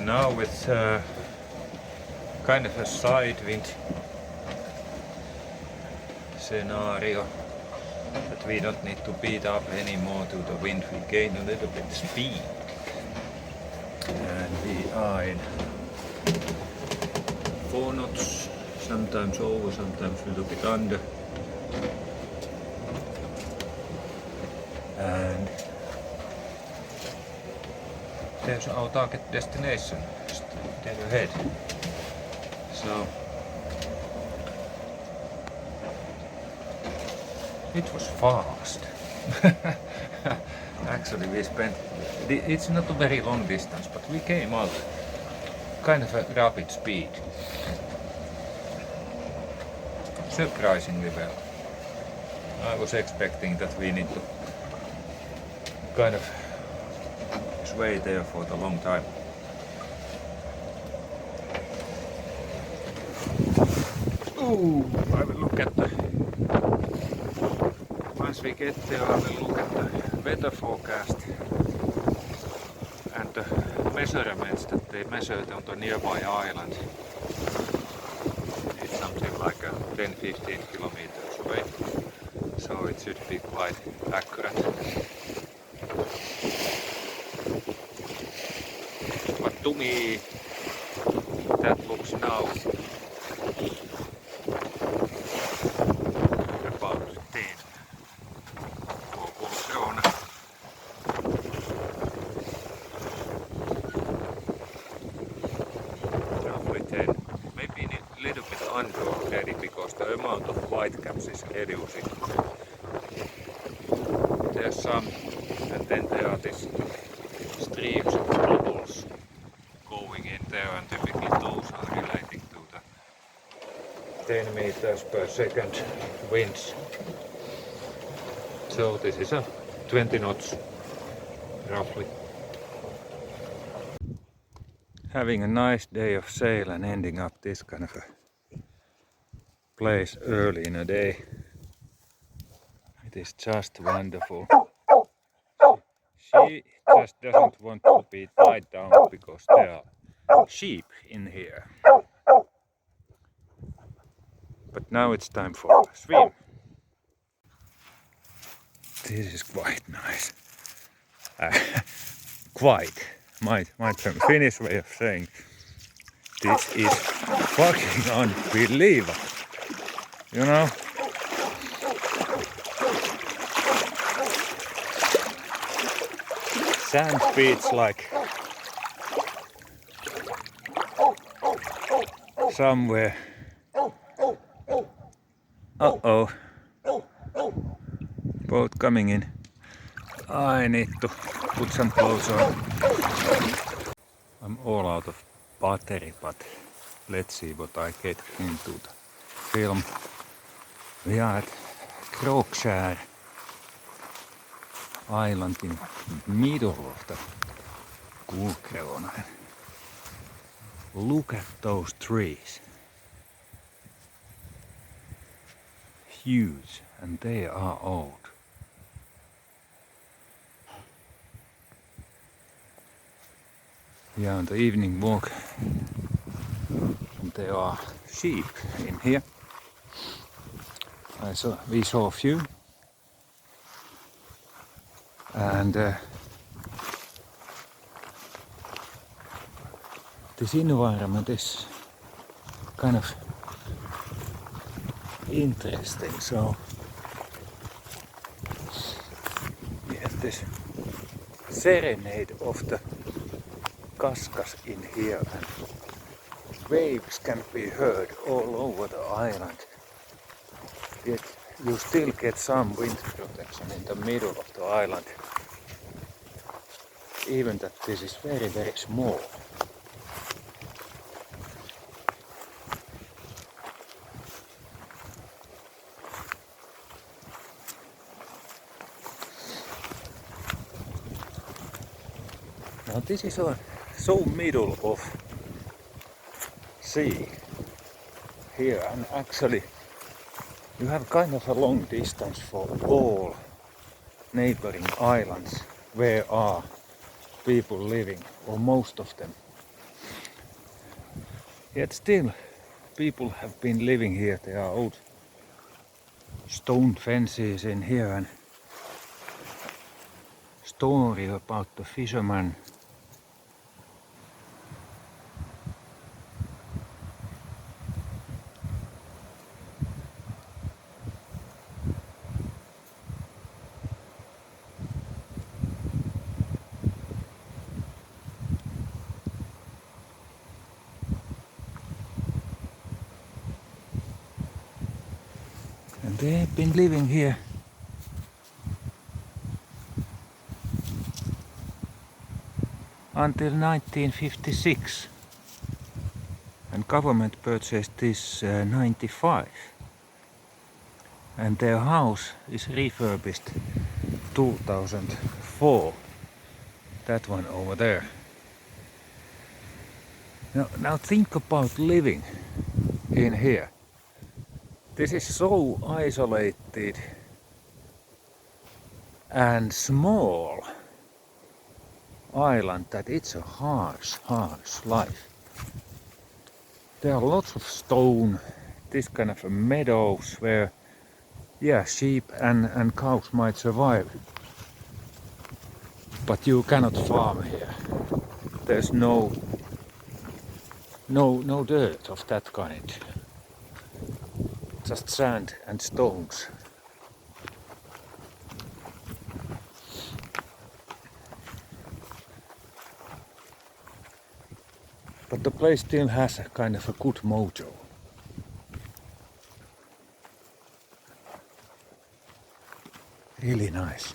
Now it's kind of a side wind scenario, but we don't need to beat up anymore to the wind. We gain a little bit speed, and we are in 4 knots, sometimes over, sometimes a little bit under. And there's our target destination straight ahead. So it was fast. Actually, it's not a very long distance, but we came out kind of a rapid speed. Surprisingly well. I was expecting that we need to kind of sway there for the long time. Ooh, I will look at the... Once we get there, I will look at the weather forecast and the measurements that they measured on the nearby island. It's something like 10-15 kilometers away, so it should be quite accurate. But to me, that looks now about 10 for Ulkrona. Roughly 10, maybe a little bit under already, because the amount of whitecaps is reducing. There's some, and then there are these streams of bubbles going in there, and typically those are relating to the 10 meters per second winds. So this is a 20 knots roughly. Having a nice day of sail and ending up this kind of a place early in the day. It is just wonderful. She just doesn't want to be tied down because there are sheep in here. But now it's time for a swim. This is quite nice. Quite. Might be a Finnish way of saying this is fucking unbelievable. You know? Sand beats like somewhere. Uh-oh. Boat coming in. I need to put some clothes on. I'm all out of battery, but let's see what I get into the film. We are at Kråkskär Island in middle of the Ulkrona. Look at those trees. Huge, and they are old. We are on the evening walk, and there are sheep in here. We saw a few, and this environment is kind of interesting. So we have this serenade of the Kaskas in here, and waves can be heard all over the island. Yet you still get some wind protection in the middle of the island, even that this is very, very small. Now this is so middle of sea here, and actually you have kind of a long distance for all neighboring islands where are people living, or most of them. Yet still, people have been living here. There are old stone fences in here and story about the fisherman. And they have been living here until 1956. And government purchased this 95. And their house is refurbished 2004. That one over there. Now think about living in here. This is so isolated and small island that it's a harsh life. There are lots of stone, this kind of meadows where, yeah, sheep and cows might survive. But you cannot farm here. There's no dirt of that kind. Just sand and stones. But the place still has a kind of a good mojo. Really nice.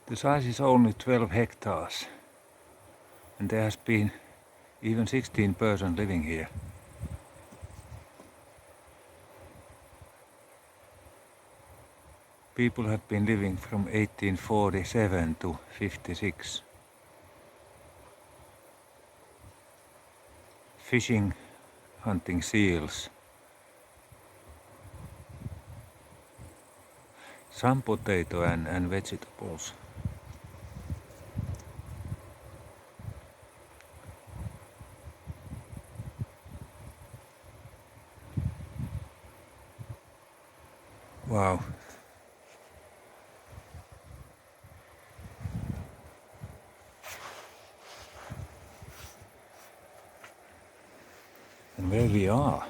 The size is only 12 hectares, and there has been even 16 persons living here. People have been living from 1847 to 56. Fishing, hunting seals. Some potato and vegetables. Wow. And where we are,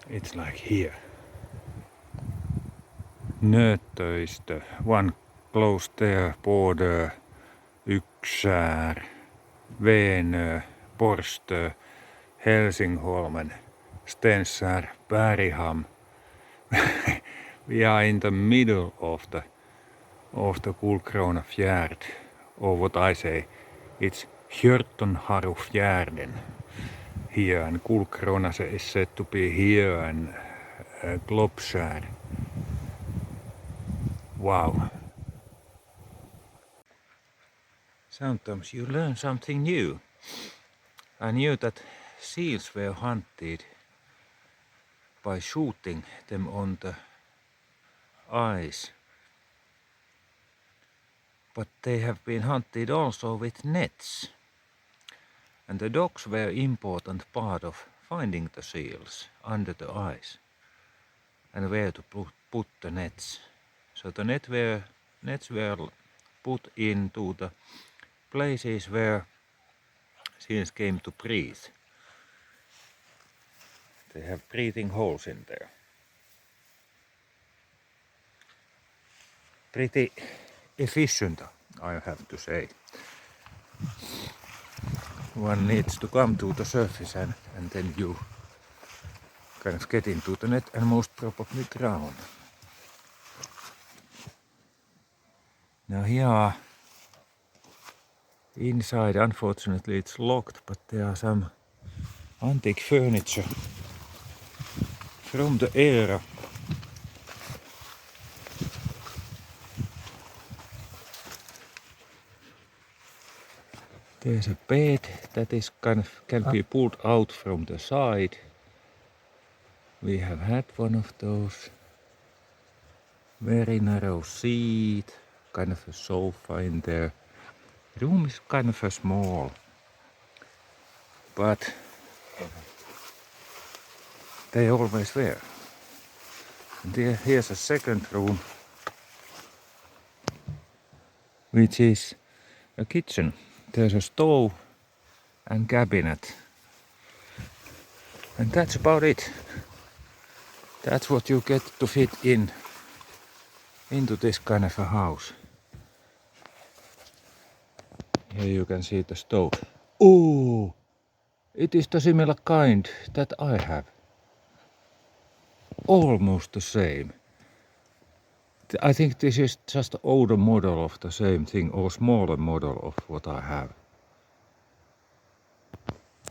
it's like here. Nötöistö, one close there, Border, Yksär, Veenö, Porstö, Helsingholmen, Stensär, Bergham. We are in the middle of the Kullkrona Fjärd, or what I say, it's Hjörtonharufjärden here, and Kullkrona is said to be here, and Glopskär. Wow. Sometimes you learn something new. I knew that seals were hunted by shooting them on the ice. But they have been hunted also with nets. And the dogs were an important part of finding the seals under the ice and where to put the nets. So the nets were put into the places where seals came to breathe. They have breathing holes in there. Pretty efficient, I have to say. One needs to come to the surface and then you kind of get into the net and most probably drown. Now here inside, unfortunately it's locked, but there are some antique furniture from the era. There's a bed that is can be pulled out from the side. We have had one of those. Very narrow seat, kind of a sofa in there. Room is kind of a small, but they always were. And here's a second room, which is a kitchen. There's a stove and cabinet. And that's about it. That's what you get to fit into this kind of a house. Here you can see the stove. Oh, it is the similar kind that I have. Almost the same. I think this is just an older model of the same thing, or smaller model of what I have.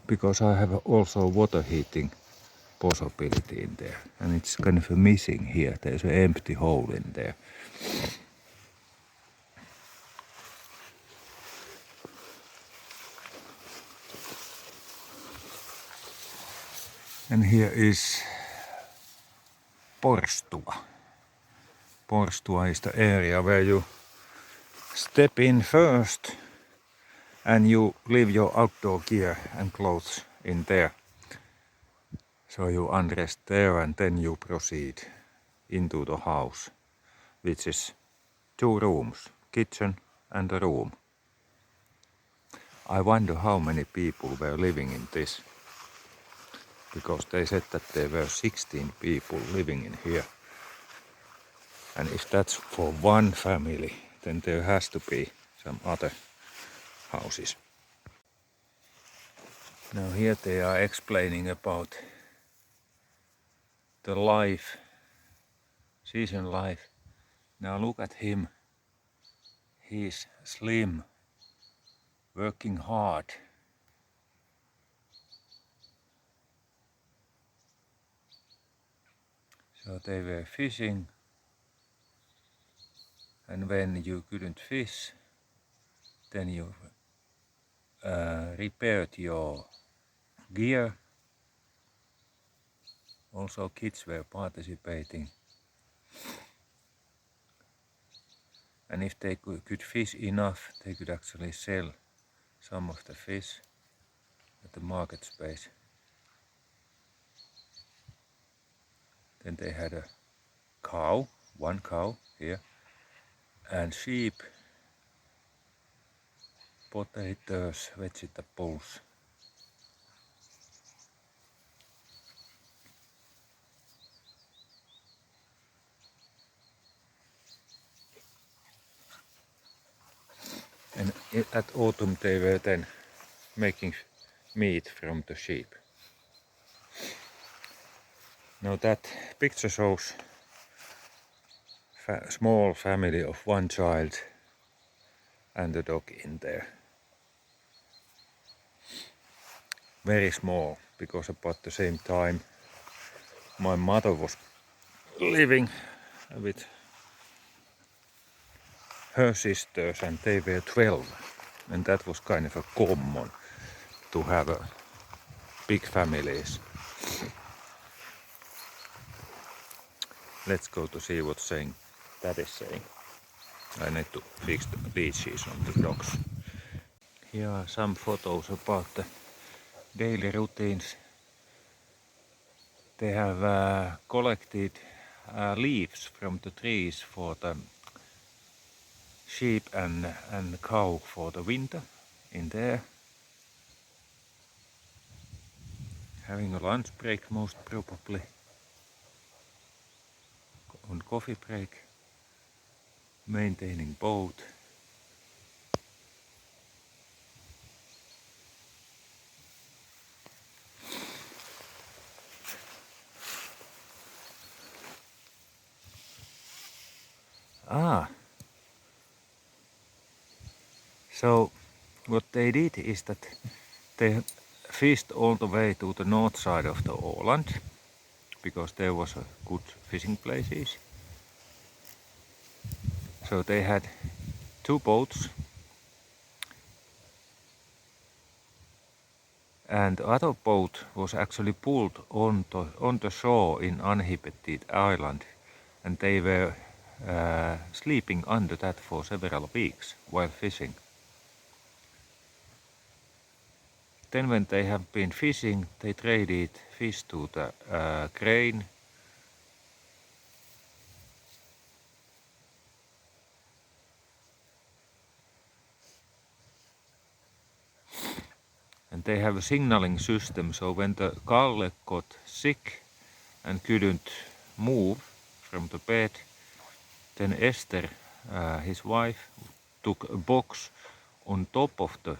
Because I have also water heating possibility in there. And it's kind of missing here. There's an empty hole in there. And here is Porstua. Porstua is the area where you step in first and you leave your outdoor gear and clothes in there. So you undress there and then you proceed into the house, which is 2 rooms, kitchen and a room. I wonder how many people were living in this, because they said that there were 16 people living in here. And if that's for one family, then there has to be some other houses. Now here they are explaining about the life, season life. Now look at him. He's slim, working hard. So they were fishing, and when you couldn't fish, then you repaired your gear. Also kids were participating. And if they could fish enough, they could actually sell some of the fish at the market space. Then they had a cow, one cow here, and sheep, potatoes, vegetables. And at autumn they were then making meat from the sheep. Now that picture shows a small family of 1 child and a dog in there. Very small, because about the same time my mother was living with her sisters and they were 12, and that was kind of a common to have a big families. Let's go to see what that is saying. I need to fix the leashes on the dogs. Here are some photos about the daily routines. They have collected leaves from the trees for the sheep and cow for the winter in there. Having a lunch break most probably. On coffee break. Maintaining boat. So what they did is that they fished all the way to the north side of the Åland, because there was a good fishing places. So they had 2 boats, and the other boat was actually pulled on the shore in uninhabited island, and they were sleeping under that for several weeks while fishing. Then when they have been fishing, they traded fish to the crane. And they have a signaling system, so when the Kalle got sick and couldn't move from the bed, then Esther, his wife, took a box on top of the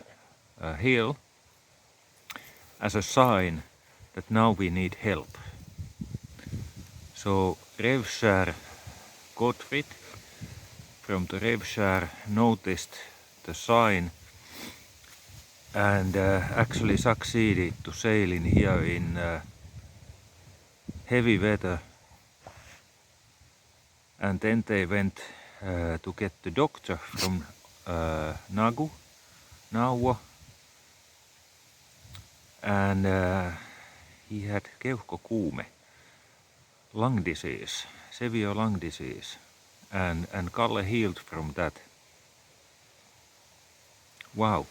hill as a sign that now we need help. So Revskär Gottfried from the Revskär noticed the sign and actually succeeded to sail in here in heavy weather. And then they went to get the doctor from Nauvoo, and he had keuhkokuume, lung disease, severe lung disease, and Kalle healed from that. Wow.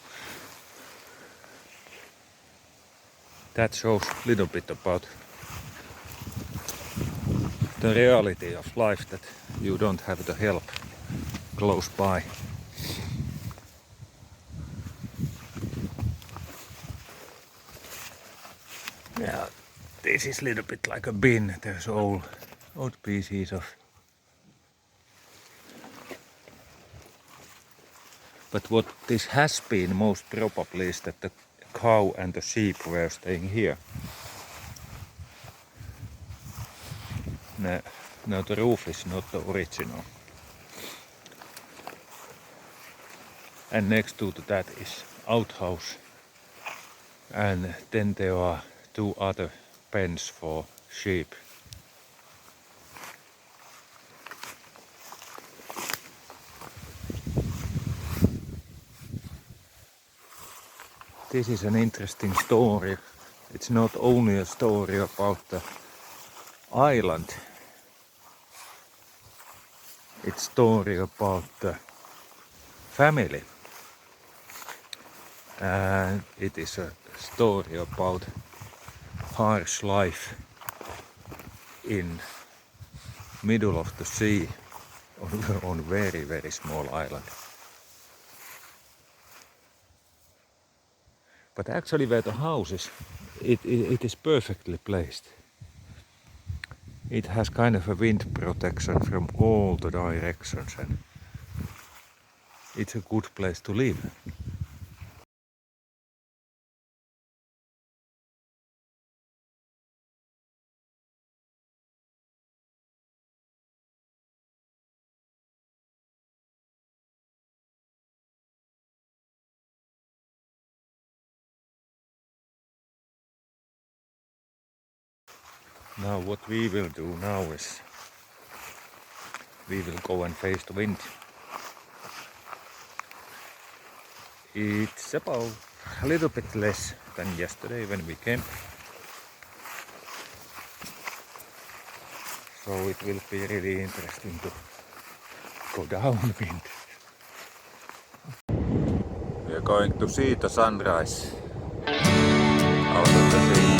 That shows a little bit about the reality of life, that you don't have the help close by. Yeah, this is a little bit like a bin. There's old pieces of. But what this has been most probably is that the cow and the sheep were staying here. Now the roof is not the original. And next to that is outhouse. And then there are 2 other pens for sheep. This is an interesting story. It's not only a story about the island. It's a story about the family. And it is a story about harsh life in middle of the sea on very, very small island. But actually where the house is, it is perfectly placed. It has kind of a wind protection from all the directions, and it's a good place to live. Now what we will do now is we will go and face the wind. It's about a little bit less than yesterday when we came. So it will be really interesting to go downwind. We are going to see the sunrise out of the sea.